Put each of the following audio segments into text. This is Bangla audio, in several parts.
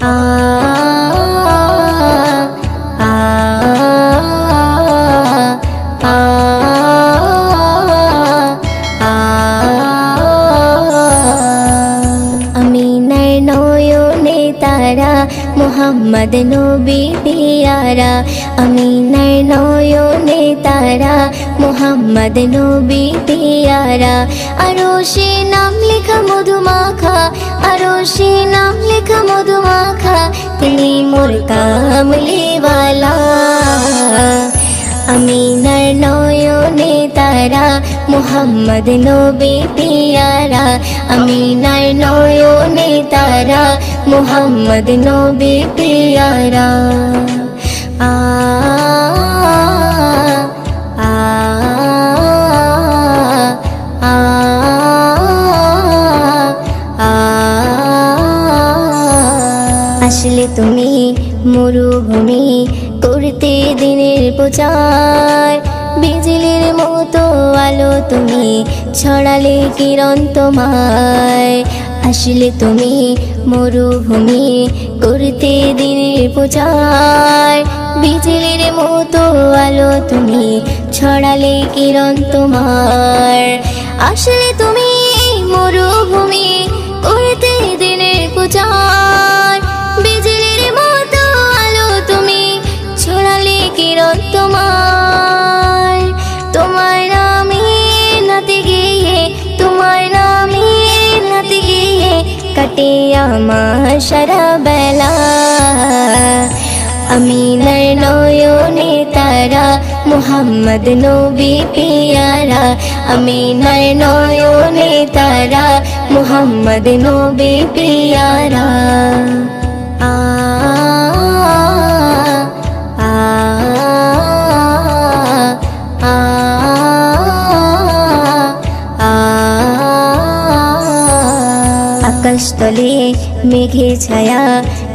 আ আ আ আমিনার নয়নে তারা মুহাম্মদ নবী পিয়ারা আমিনার নয়নে তারা মুহাম্মদ নবী পিয়ারা আরশে নাম লেখা মধুমাখা আরশে নাম লেখা মধুমাখা তিনি মোর কামলিওয়ালা আমিনার নয়নে তারা মুহাম্মদ নবী পিয়ারা আমিনার নয়নে তারা মুহাম্মদ নবী পিয়ারা আ আ আ আ আসলে তুমি মরুভূমি করতে দিনের প্রচার বিজলির মতো আলো তুমি ছড়ালে কিরণ তোমায় আসলে তুমি মরুভূমি করতে দিনের প্রচার বিজলির মতো আলো তুমি ছড়ালে কিরণ তোমার আসলে তুমি মরুভূমি করতে দিনের প্রচার বিজলির মতো আলো তুমি ছড়ালে কিরণ তোমার তোমার নামে নাতে গিয়ে তোমার নামে নাতে গিয়ে কাটে আমার সারা বেলা আমিনার নয়নে তারা মুহাম্মদ নবী পিয়ারা আমিনার নয়নে তারা মুহাম্মদ নবী পিয়ারা আ আ আ আ আকাশতলে মেঘে ছায়া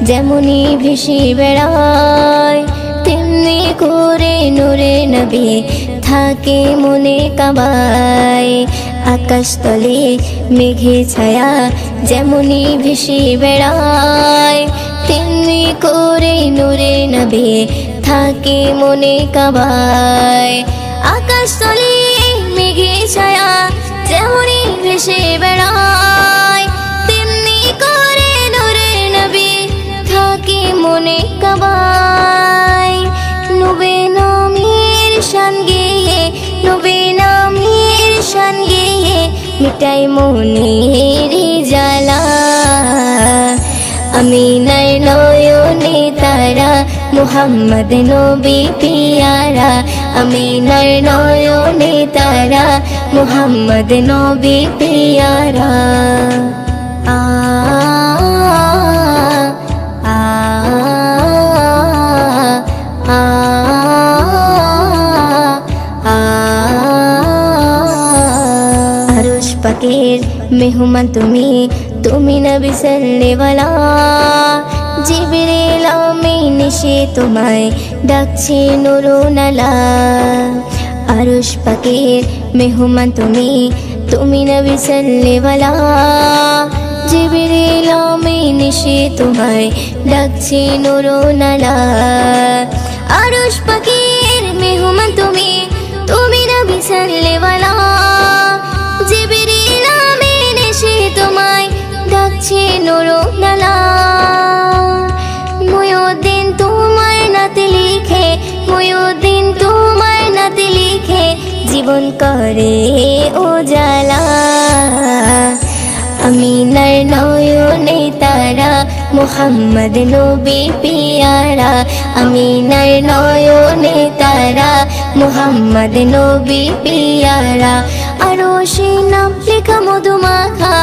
যেমনি ভেসে বেড়ায় তেমনি করে নূরে নবী থাকে মনে কাবায় আকাশতলে মেঘে ছায়া যেমনি ভেসে বেড়ায় তেমনি করে নূরে নবী থাকে মনে কাবায় আকাশতলে মেঘে ছায়া যেমনি ভেসে বেড়ায় তেমনি করে নূরে নবী থাকে মনে কাবায় নবী নামের শান গেয়ে নবী নামের শান গেয়ে মিটাই মনের জ্বালা আমিনার নয়নে তারা মুহাম্মদ নবী পিয়ারা আমিনার নয়নে তারা মুহাম্মদ নবী পিয়ারা আ আ আ আ আরশ পাকের মেহমান তুমি তুমি নবী সাল্লেওয়ালা জিবরিল আমিন এসে তোমায় ডাকছে নুরুনালা আরশ পাকের মেহমান তুমি তুমি নবী সাল্লেওয়ালা জিবরিল আমিন এসে তোমায় ডাকছে নুরুনালা আরশ পাকের মেহমান তুমি তুমি নবী সাল্লেওয়ালা জিবরিল আমিন এসে তোমায় ডাকছে নুরুনালা মুয়ুদ্দিন তোমার নাতে লিখে মুয়ুদ্দিন তোমার নাতে লিখে জীবন করে উজালা আমিনার নয়নে তারা মুহাম্মদ নবী পিয়ারা আমিনার নয়নে তারা মুহাম্মদ নবী পিয়ারা আরশে নাম লেখা মধুমাখা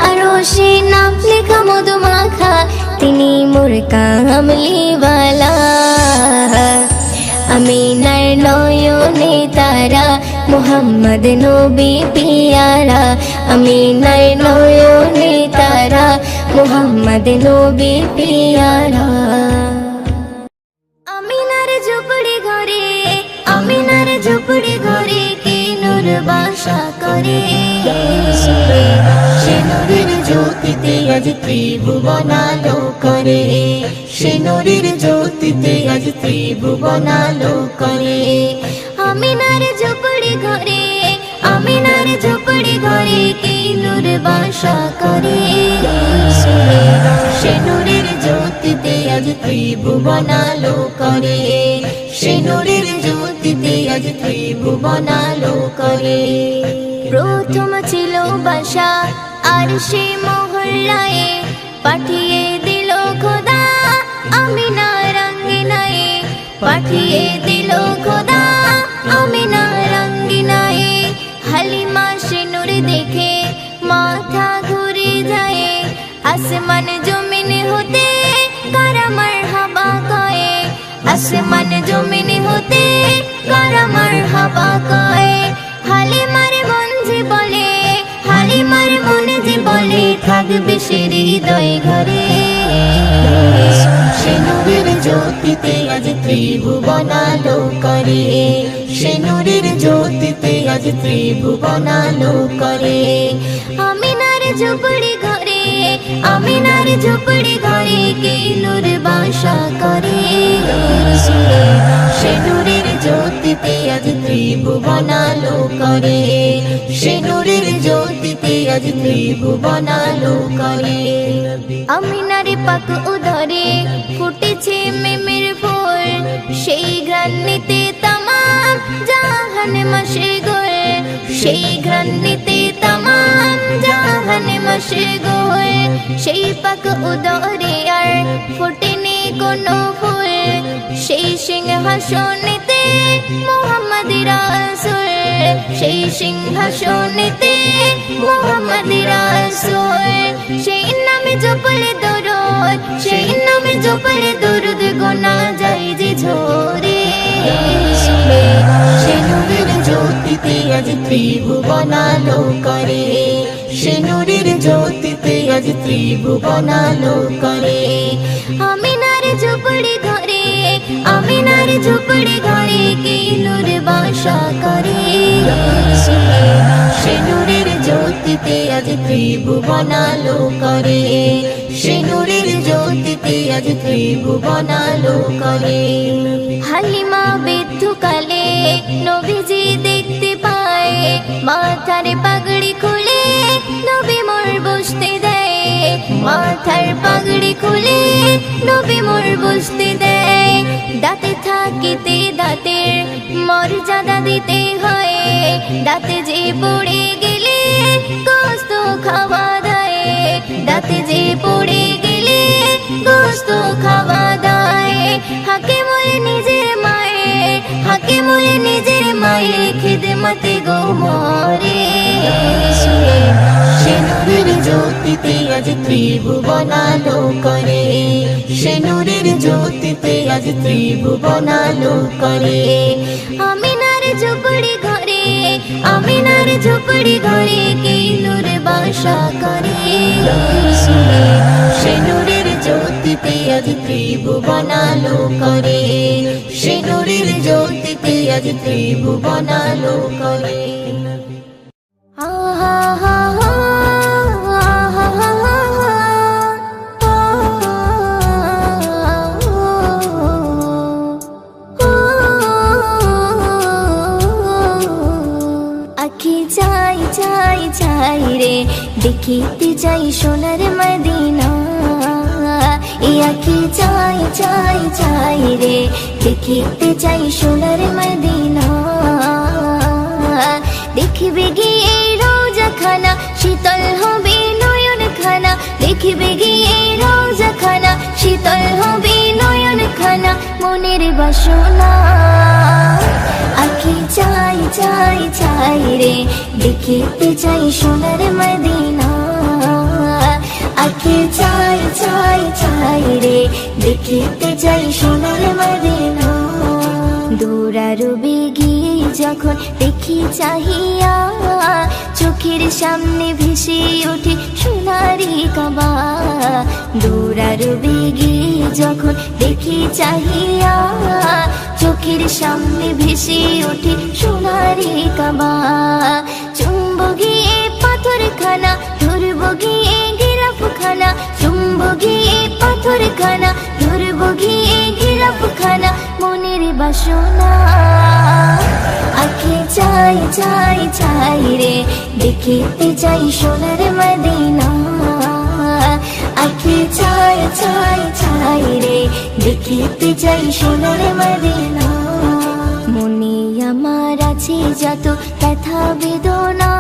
আরশে নাম লেখা মধুমাখা তিনি মোর কামলিওয়ালা আমিনার নয়নে তারা মুহাম্মদ নবী পিয়ারা আমিনার নয়নে তারা মুহাম্মদ নবী পিয়ারা আমিনার ঝুপড়ি ঘরে আমিনার ঝুপড়ি ঘরে কে নূর বাসা করে সে নূরের জ্যোতিতে আজ ত্রিভুবন আলো করে। সে নূরের জ্যোতিতে আজ ত্রিভুবন আলো করে। আমিনার ঝুপড়ি ঘরে, আমিনার ঝুপড়ি ঘরে কি নূর বাসা করে। সে নূরের জ্যোতিতে আজ ত্রিভুবন আলো করে। সে নূরের জ্যোতিতে আজ ত্রিভুবন আলো করে। প্রথম ছিল বাসা আর সে মহল্লায়, পাঠিয়ে দিল খোদা আমিনার আঙ্গিনায়, পাঠিয়ে দিল খোদা আমিনার আঙ্গিনায়। হালিমা সে নূর দেখে মাথা ঘুরে যায়, আসমান জমিন হতে কারা মারহাবা কয়, আসমান জমিন হতে কারা মারহাবা কয়। হালিমার মন যে বলে, হালিমার মনে যে বলে থাকবে সে হৃদয় ঘরে। সে নূরের জ্যোতিতে আজ ত্রিভুবন আলো করে। সে নূরের জ্যোতিতে আজ ত্রিভুবন আলো করে। আমিনার ঝুপড়ি ঘরে, আমিনার ঝুপড়ি ঘরে কি নূর বাসা করে। সে নূরের জ্যোতিতে আজ ত্রিভুবন আলো করে। সে নূরের জ্যোতিতে আজ ত্রিভুবন আলো করে। আমিনার পাক উদরে ফুটেছে মেমের ফুল, সেই ঘ্রাণ নিতে তামাম জাহান মশগুল, সেই ঘ্রাণ নিতে তামাম জাহান মশগুল। সেই পাক উদরে আর ফুটেনি কোনো ফুল, সেই সিংহাসনেতে মুহাম্মদ রাসূল, সেই সিংহাসনেতে মুহাম্মদ রাসূল। সেই নামে জপলে দরুদ, সেই নামে জপলে দরুদ গোনা যায় যে ঝরে। সে নূরের জ্যোতিতে আজ ত্রিভুবন আলো করে। সে নূরের জ্যোতিতে আজ ত্রিভুবন আলো করে। আমিনার ঝুপড়ি ঘরে, আমিনার ঝুপড়ি ঘরে কি নূর বাসা করে। সে নূরের জ্যোতিতে আজ ত্রিভুবন আলো করে। সে নূরের জ্যোতিতে আজ ত্রিভুবন আলো করে। হালিমা বৃদ্ধকালে নবীজি দেখতে পায়, মাথার পাগড়ি খুলে নবী মোর বসতে দেয়, মাথার পাগড়ি খুলে নবী মোর বসতে দেয়। দাঁতে থাকিতে দাঁতের মর্যাদা দিতে হয়, দাঁতে যে পড়ে গেলে গোস্ত খাওয়া দেয়, দাঁতে যে পড়ে গেলে গোস্ত খাওয়া দেয়। হাকে বলে নিজের মায়ে, হাকে বলে নিজের মায়ে খিদমতে গো মরে। সে নূরের জ্যোতিতে আজ ত্রিভুবন আলো করে। সে নূরের জ্যোতিতে আজ ত্রিভুবন আলো করে। আমিনার ঝুপড়ি ঘরে, আমিনার ঝুপড়ি ঘরে কি নূর বাসা করে। সে নূরের জ্যোতিতে আজ ত্রিভুবন আলো করে। সে নূরের জ্যোতিতে আজ ত্রিভুবন আলো করে। আহা হা হা, আহা হা হা, আখি চাই চাই চাই রে দেখিতে চাই সোনার মদিনা। এ আখি চাই চাই চাই রে দেখিতে চাই সোনার মদিনা। দেখবে গিয়ে রোজা খানা শীতল হবে নয়ন খানা, দেখবে গিয়ে রোজা খানা শীতল হবে নয়ন খানা। মনের বাসনা আখি চাই চাই চাই রে দেখিতে চাই সোনার মদিনা। আখি চাই চাই চাই রে দেখিতে চাই সোনার মদিনা। দৌড়ারবে গিয়ে যখন দেখি চাহিয়া, চোখের সামনে ভেসে ওঠে সোনারি কাবা। দৌড়ারবে গিয়ে যখন দেখি চাহিয়া, চোখের সামনে ভেসে ওঠে সোনারি কাবা। চুম্ব গিয়ে পাথর খানা, ধরব গিয়ে গিরাফ খানা, চুম্ব গিয়ে পাথর খানা, ধরব বাসনা আঁখি চাই চাই চাই রে দেখিতে চাই সোনার মদিনা আঁখি চাই চাই চাই রে দেখিতে চাই সোনার মদিনা মনে আমার আছে যত ব্যথা বেদনা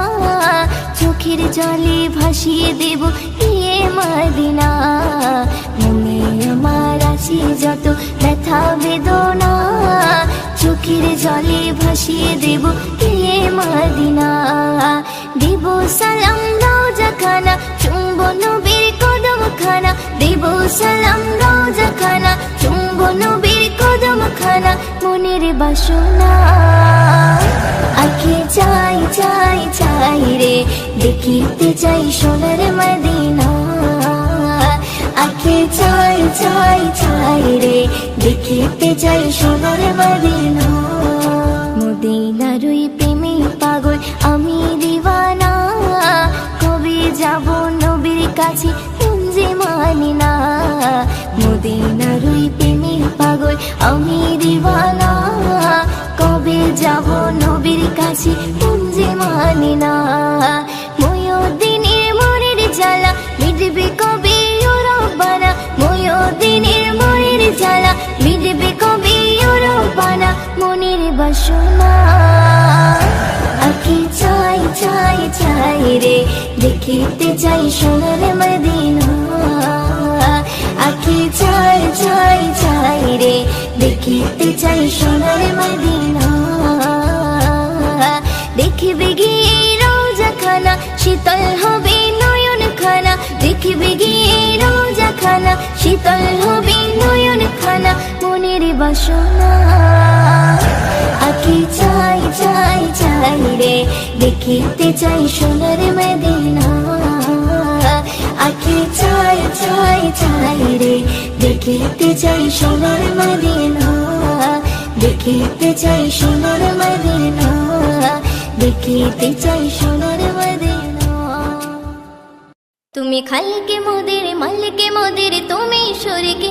চোখের জলে ভাসিয়ে দেব গিয়ে মদিনা মনে আমার আছে যত ব্যথা বেদনা চোখের জলে ভাসিয়ে দেব গিয়ে মদিনা দেব সালাম রওজা খানা চুম্ব নবীর কদম খানা দেব সালাম রওজা খানা চুম্ব নবীর কদম খানা মনের বাসনা আঁখি চাই চাই চাই রে দেখিতে চাই সোনার মদিনা আঁখি চাই চাই চাই রে দেখিতে চাই সোনার মদিনা মদিনার ওই প্রেমে পাগল আমি দিওয়ানা কবে যাব নবীর কাছে কুঞ্জে মানি না মদিনার ওই প্রেমে পাগল আমি দিওয়ানা কবে যাব নবীর কাছে কুঞ্জে মানি না ময়ূরদিনের মনের জ্বালা মিটবে কবে ও রব্বানা ময়ূরদিনের মনের জ্বালা মিটবে কবে ও রব্বানা মনের বাসনা আঁখি চাই চাই চাই রে দেখিতে চাই সোনার মদিনা আঁখি চাই চাই চাই রে দেখিতে চাই সোনার মদিনা দেখিবে গিয়ে রওজা খানা শীতল হবে নয়ন খানা দেখিবে গিয়ে রওজা খানা শীতল হবে নয়ন খানা মনের বাসনা আঁখি চাই চাই চাই রে দেখিতে চাই সোনার মদিনা আঁখি চাই চাই চাই রে দেখিতে চাই সোনার মদিনা দেখিতে চাই সোনার মদিনা দেখিতে চাই সোনার মদিনা তুমি খালিকে মোদের মালিকে মোদের তুমি শরীকে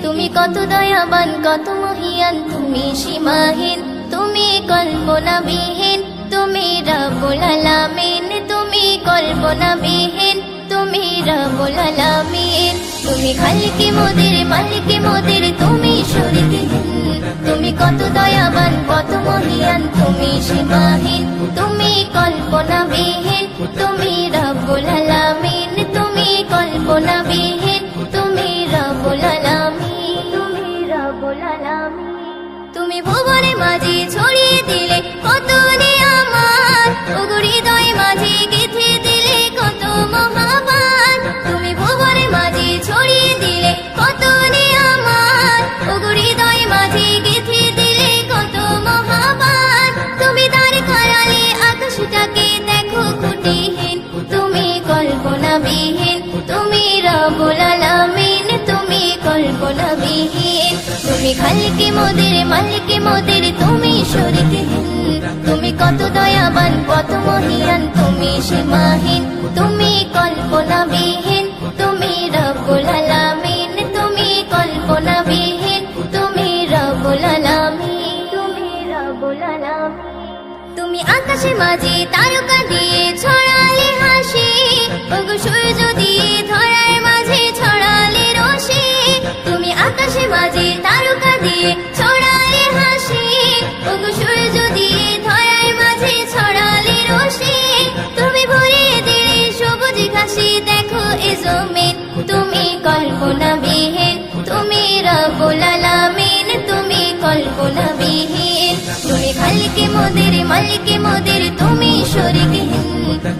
তুমি কত দয়াবান কত মহিয়ান তুমি সীমাহীন তুমি কল্পনাবিহীন তুমি রব্বুল আলামিন তুমি কল্পনাবিহীন তুমি রব্বুল আলামিন তুমি খালিকে মোদের মালিকে মোদের তুমি শরীকে তুমি কত দয়াবান কত মহিয়ান তুমি সীমাহীন তুমি কল্পনাবিহীন তুমি রব্বুল আলামিন তুমি কল্পনাবিহীন তুমি রব্বুল আলামিন তুমি রব্বুল আলামিন তুমি ভুবনে মাঝে ছড়িয়ে দিলে কত নিয়ামত ওগো হৃদয় মাঝে গেঁথে দিলে কত মহাবান তুমি ভুবনে মাঝে ছড়িয়ে দিলে কত নিয়ামত ওগো হৃদয় মাঝে গেঁথে দিলে কত মহাবান তুমি তার খায়ালে আকাশটাকে দেখো খুঁটিহীন তুমি কল্পনাবিহীন তুমি রব্বুল আলামিন তুমি কল্পনাবিহীন তুমি খালিকে মোদের মালিকে মোদের তুমি শরীকে তুমি কত দয়াবান কত মহিয়ান তুমি সীমাহীন তুমি কল্পনাবিহীন তুমি রব্বুল আলামিন তুমি কল্পনাবিহীন তুমি রব্বুল আলামিন তুমি রব্বুল আলামিন তুমি আকাশে মাঝে তারকা দিয়ে ছড়ালে হাসি ওগো সূর্য দিয়ে ধরার মাঝে ছড়ালে রশি তুমি আকাশে মাঝে তারকা দিয়ে ছড়ালে হাসি ওগো সূর্য দিয়ে ধরার মাঝে ছড়ালে রশি তুমি ভরিয়ে দিলে সবুজ ঘাসে দেখো এ জমিন তুমি কল্পনাবিহীন তুমি রব্বুল আলামিন তুমি কল্পনাবিহীন তুমি খালিকে মোদের মালিকে মোদের তুমি শরীকে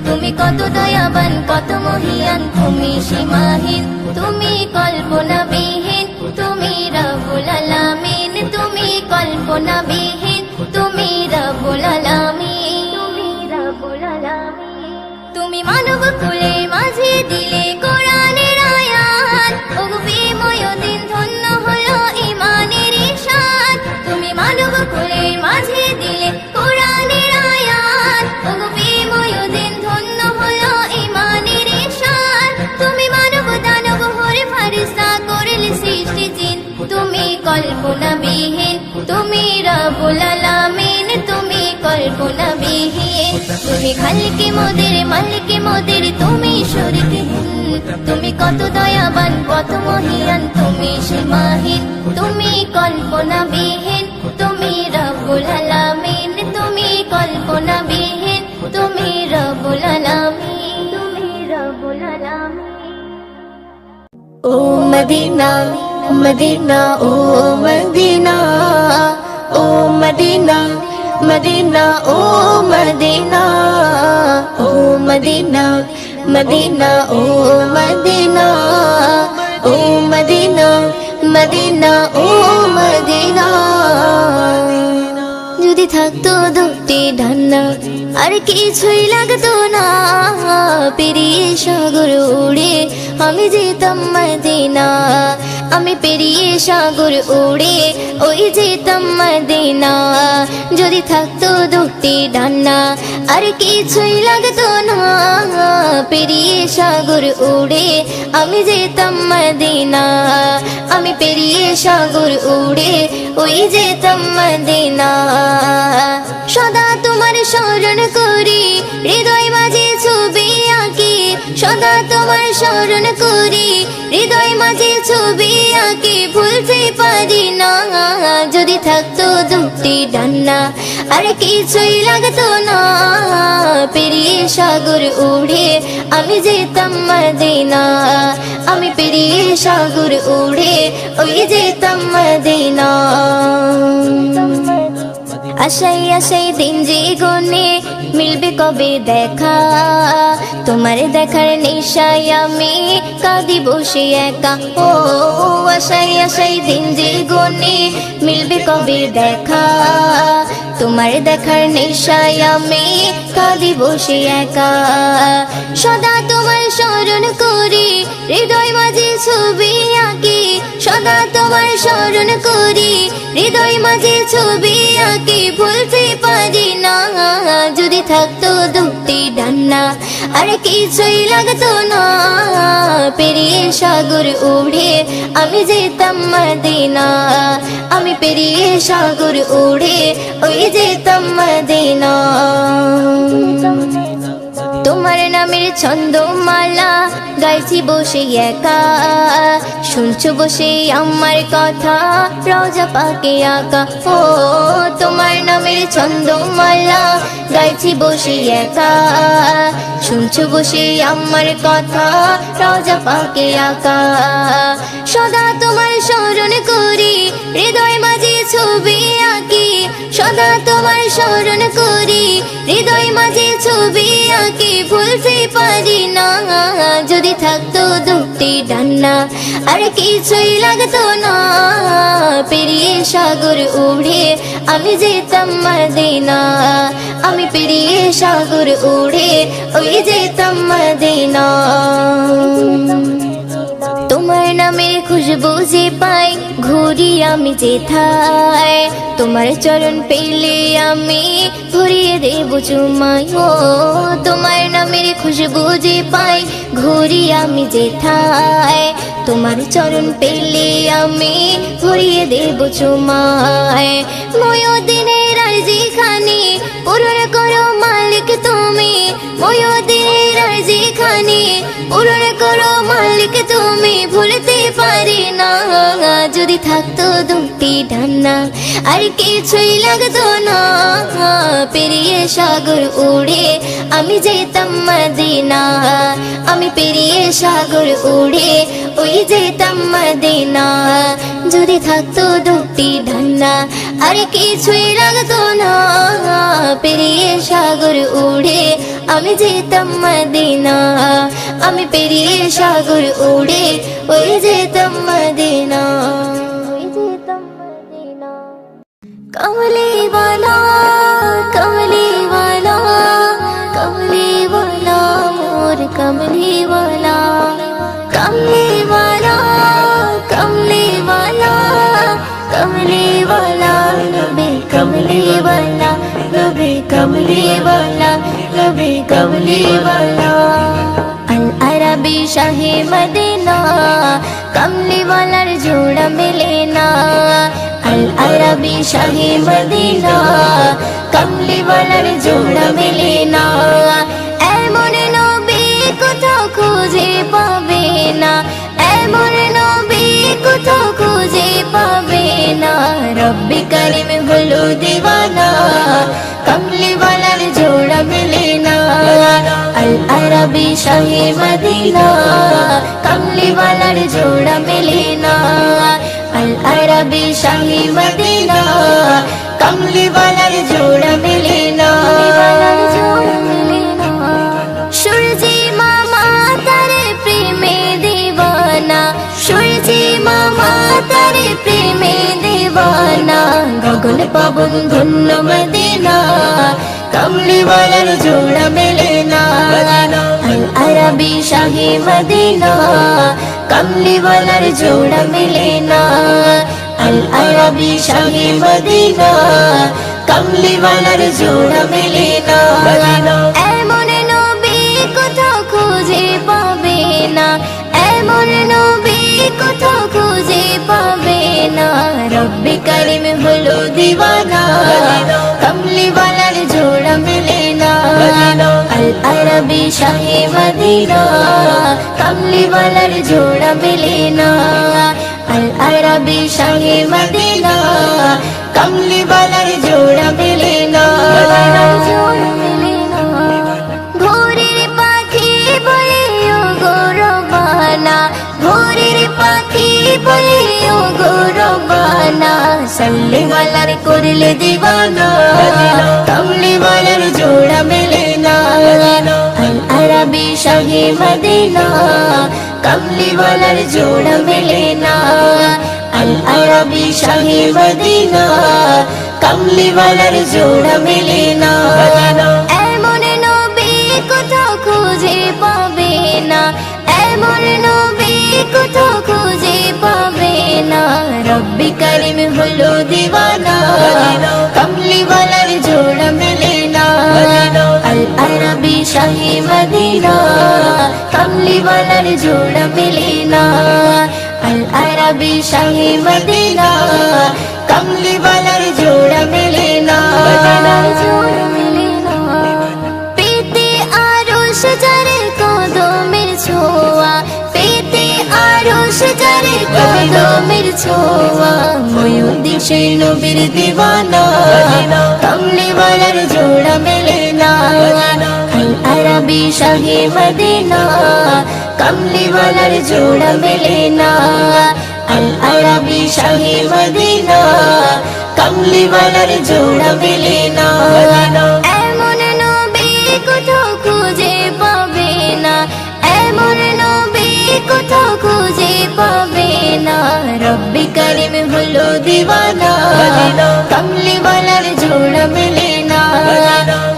তুমি কত দয়াবান কত মহিয়ান তুমি সীমাহীন তুমি কল্পনাবিহীন তুমি রব্বুল আলামিন তুমি কল্পনাবিহীন তুমি রব্বুল আলামিন তুমি রব্বুল আলামিন তুমি মানব কুলে মাঝে দিলে কোরআনের আয়াত ওগো বিময় দিন ধন্য হলো ঈমানের ঈশান তুমি মানব কুলে মাঝে দিলে কোরআনের আয়াত ওগো বিময় দিন ধন্য হলো ঈমানের ঈশান তুমি মানব দানব হরে ফারিস্তা কল্পনাবিহীন, তুমি রব্বুল আলামিন, তুমি কল্পনাবিহীন। তুমি খালিকে মোদের, মালিকে মোদের, তুমি শরীকহীন। তুমি কত দয়াবান, কত মহিয়ান, তুমি সীমাহীন। তুমি কল্পনাবিহীন, তুমি রব্বুল আলামিন, তুমি কল্পনাবিহীন, তুমি রব্বুল আলামিন, তুমি রব্বুল আলামিন। ও মদিনা মদিনা, ও মদিনা, ও মদিনা মদিনা, ও মদিনা, ও মদিনা মদিনা, ও মদিনা, ও মদিনা মদিনা, ও মদিনা। যদি থাকতো দুটি ডান্না আর কিছুই লাগতো না, পেরিয়ে সাগর উড়ে আমি যেতাম মদিনা। আমি পেরিয়ে সাগর উড়ে ওই যেতাম মদিনা। যদি থাকতো দুটি ডান্না আর কিছুই লাগতো না, পেরিয়ে সাগর উড়ে আমি যেতাম মদিনা। আমি পেরিয়ে সাগর উড়ে ওই যেতাম মদিনা। সদা তোমার স্মরণ করি, হৃদয় মাঝে ছবি আঁকি। সদা তোমার স্মরণ করি, হৃদয় মাঝে ছবি আঁকি। ভুলতে পারি না, যদি থাকতো দুটি ডান্না আর কিছুই লাগতো না, পেরিয়ে সাগর উড়ে আমি যেতাম মদিনা। আমি পেরিয়ে সাগর উড়ে ওই যেতাম মদিনা। আশাই আশাই দিন যে গনে মিলবে কবে দেখা, তোমার দেখার নেশায় আমি কাঁদি বসে একা। ও আশাই আশাই দিন যে গনে মিলবে কবে দেখা, তোমার দেখার নেশায় আমি কাঁদি বসে একা। সদা তোমার স্মরণ করি, হৃদয় মাঝে ছবি আঁকি। সদা তোমার স্মরণ করি, হৃদয় মাঝে ছবি আঁকি। ভুলতে পারি না, যদি থাকতো দুটি ডান্না আর কিছুই লাগতো না, পেরিয়ে সাগর উড়ে আমি যেতাম মদিনা। আমি পেরিয়ে সাগর উড়ে ওই যেতাম মদিনা। তোমার নামের ছন্দমালা গাইছি বসে একা, শুনছো বসে আমার কথা রওজা পাকে আঁকা। ও তোমার নামের ছন্দমালা গাইছি বসে একা, শুনছো বসে আমার কথা রওজা পাকে আঁকা। সদা তোমার স্মরণ করি, হৃদয় মাঝে ছবি আঁকি। সদা তোমার স্মরণ করি, হৃদয় মাঝে ছবি আঁকি। ভুলতে পারি না, যদি থাকতো দুটি ডান্না আর কিছুই লাগতো না, পেরিয়ে সাগর উড়ে আমি যেতাম মদিনা। আমি পেরিয়ে সাগর উড়ে ওই যেতাম মদিনা। তোমার নামের খুশবু যে পাই ঘুরি আমি যেথায়, তোমার চরণ পেলে আমি ভরিয়ে দেব চুমাই। ও তোমার নামের খুশবু যে পাই ঘুরি আমি যেথায়, তোমার চরণ পেলে আমি ভরিয়ে দেব চুমাই। ময়দিনের আরজি খানি পূরণ করো মালিক তুমি। ময়দিনের আরজি খানি পূরণ করো মালিক তুমি। ভুলতে পারি না, যদি থাকতো দুটি ডান্না আর কিছুই লাগতো না, পেরিয়ে সাগর উড়ে আমি যেতাম মদিনা। আমি পেরিয়ে সাগর উড়ে ওই যেতাম মদিনা। যদি থাকতো দুটি ডান্না আর কিছুই লাগতো না, পেরিয়ে সাগর উড়ে আমি যেতাম মদিনা। আমি পেরিয়ে সাগর উড়ে ওই যেতাম মদিনা। কমলি वाला कमली वाला कमली वाला मोर कमली वाला कमली वाला कमली वाला कमली वाला नबी कमली वाला नबी कमली वाला नबी कमली वाला। अल अरबी शाही मदीना कमली वालार जोड़ा मिले ना। শাহে মদিনা কামলি ওয়ালার জোড়া মেলে না এমন নবী কোথাও খুঁজে পাবে না এমন নবী কোথাও খুঁজে পাবে না রব্বি করিম হলো দিওয়ানা কামলি ওয়ালার জোড়া মেলে না আল আরবি শাহে মদিনা কামলি ওয়ালার জোড়া মেলে না আল আরবি শাহে মদিনা কামলি ওয়ালার জোড়া মেলে না সূর্যি মামা তারে প্রেমে দিওয়ানা সূর্যি মামা তারে প্রেমে দিওয়ানা গগন পবন ধন্য মদিনা কামলি ওয়ালার জোড়া মেলে না আল আরবি শাহে মদিনা কামলি ওয়ালার জোড়া মেলে না আল আরবি শাহে মদিনা কামলি ওয়ালার জোড়া মেলে না এমন নবী কোথাও খুঁজে পাবে না এমন নবী কোথাও খুঁজে পাবে না রব্বি করিম হলো দিওয়ানা কামলি ওয়ালার জোড়া মেলে না আল আরবি শাহে মদিনা কামলি ওয়ালার জোড়া মেলে না আল আরবি শাহে মদিনা কামলি ওয়ালার জোড়া মেলে না ভোরের পাখি বলে ও গো রব্বানা ভোরের পাখি বলে ও গো রব্বানা সাল্লি ওয়ালার করলে দিওয়ানা কামলি ওয়ালার জোড়া মেলে না আল আরবি শাহে মদিনা কামলি ওয়ালার জোড়া মেলে না আল আরবি শাহে মদিনা কামলি ওয়ালার জোড়া মেলে না এমন নবী কোথাও খুঁজে পাবে না এমন নবী কোথাও খুঁজে পাবে না রব্বি করিম হলো দিওয়ানা কামলি ওয়ালার জোড়া মেলে না আল আরবি শাহে মদিনা কামলি ওয়ালার জোড়া মেলে না আল আরবি শাহে মদিনা কামলি ওয়ালার জোড়া মেলে না পেতে আরশ যারে কদমের ছোঁয়া পেতে আরশ যারে কদমের ছোঁয়া ময়ূরদিন সেই নবীর দিওয়ানা কামলি ওয়ালার জোড়া মেলে না আল আরবি শাহে মদিনা কামলি ওয়ালার জোড়া মেলে না আল আরবি শাহে মদিনা কামলি ওয়ালার জোড়া মেলে না এমন নবী কোথাও খুঁজে পাবে না এমন নবী কোথাও খুঁজে পাবে না রব্বি করিম হলো দিওয়ানা কামলি ওয়ালার জোড়া মেলে না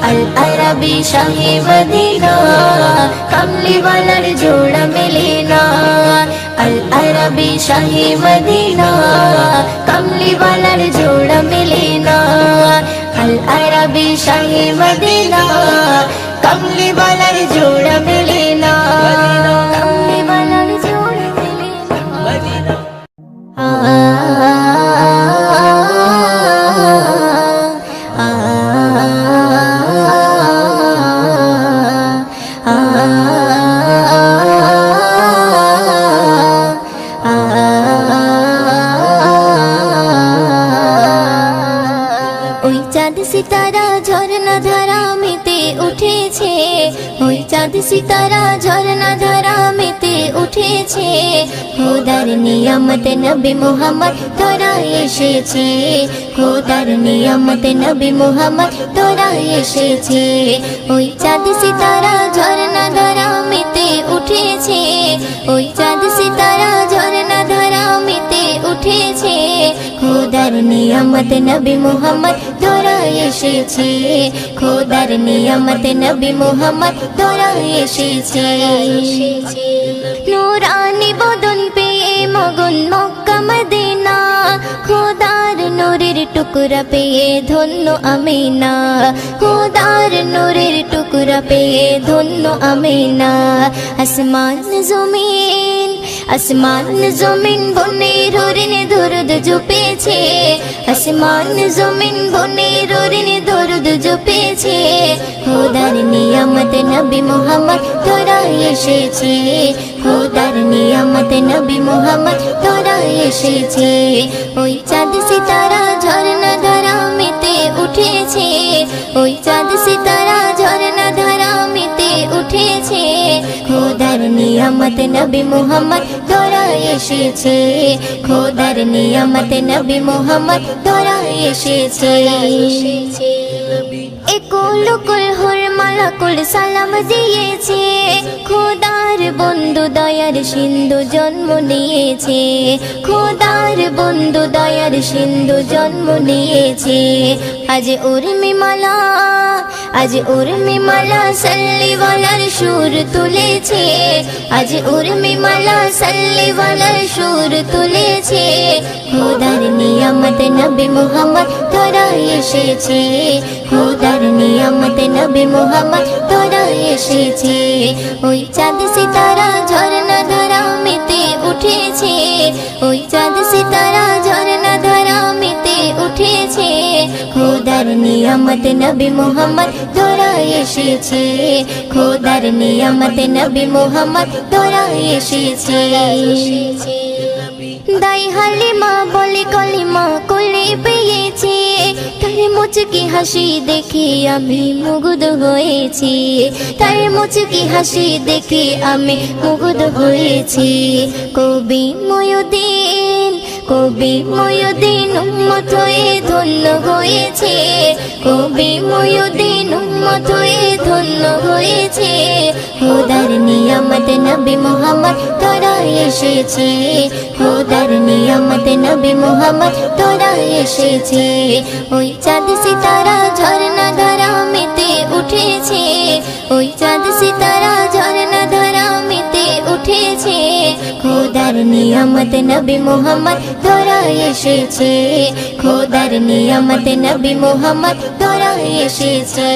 আল আরবি শাহে মদিনা কামলি ওয়ালার জোড়া মেলে না আল আরবি শাহে মদিনা কামলি ওয়ালার জোড়া মেলে না আল আরবি শাহে মদিনা কামলি ওয়ালার জোড়া মেলে না কামলি ওয়ালার জোড়া মেলে ওই চাঁদ সিতারা ঝরনা ধারা মেতে উঠেছে ওই চাঁদ সিতারা ঝরনা ধারা মেতে উঠেছে খোদার নিয়ামত নবী মুহাম্মদ তোরা এসেছে খোদার নিয়ামত নবী মুহাম্মদ তোরা এসেছে ওই চাঁদ সিতারা ঝরনা ধারা মেতে উঠেছে ওই চাঁদ সিতারা ঝরনা ধারা মেতে উঠেছে খোদার নিয়ামত নবী মুহাম্মদ তোরা এসেছে খোদার নিয়ামত নবী মুহাম্মদ তোরা এসেছে নূরানি বদন পেয়ে মগন মক্কা মদিনা খোদার নূরের টুকরা পেয়ে ধন্য আমিনা খোদার নূরের টুকরা পেয়ে ধন্য আমিনা আসমান জমিন বনে রোরিনে দুরুদ জুপেছে আসমান জমিন বনের ঋণ দরুদ জুপেছে খোদার নিয়ামত নবী মুহাম্মদ তোরা এসেছে খোদার নিয়ামত নবী মুহাম্মদ তোরা এসেছে ওই চাঁদ সিতারা ঝরনা ধারা মেতে উঠেছে ওই চাঁদ সিতারা ঝরনা ধারা মেতে উঠেছে খোদার নিয়ামত নবী মুহাম্মদ তোরা এসেছে খোদার নিয়ামত নবী মুহাম্মদ তোরা এসেছে একুল কুল হুর মালাকুল সালাম দিয়েছে খোদার বন্ধু দয়ার সিন্ধু জন্ম নিয়েছে খোদার বন্ধু দয়ার সিন্ধু জন্ম নিয়েছে আজ উর্মিমালা আজ উর্মিমালা সাল্লিওয়ালার সুর তুলেছে আজ উর্মিমালা সাল্লিওয়ালার সুর তুলেছে খোদার নিয়ামত নবী মুহাম্মদ তোরা এসেছে খোদার নিয়ামত নবী মুহাম্মদ তোরা এসেছে ওই চাঁদ সিতারা ঝরনা ধারা মেতে উঠেছে ওই চাঁদ সিতারা ঝরনা ধারা মেতে উঠেছে খোদার নিয়ামত নবী মুহাম্মদ তোরা এসেছে খোদার নিয়ামত নবী মুহাম্মদ তোরা এসেছে দাই হালিমা বলে কলিমা কোলে পেয়েছে তার মুচকি হাসি দেখে আমি মুগ্ধ হয়েছি তার মুচকি হাসি দেখে আমি মুগ্ধ হয়েছি কবি ময়ুদ্দিন উম্মত হয়ে ধন্য হয়েছে কবি ময়ুদ্দিন উম্মত হয়ে ধন্য হয়েছে খোদার নিয়ামত নবী মুহাম্মদ তোরা এসেছে খোদার নিয়ামত নবী মুহাম্মদ তোরা এসেছে ওই চাঁদ সিতারা ঝরনা ধারা মেতে উঠেছে ওই চাঁদ সিতারা ঝরনা ধারা মেতে উঠেছে খোদার নিয়ামত নবী মুহাম্মদ তোরা এসেছে খোদার নিয়ামত নবী মুহাম্মদ তোরা এসেছে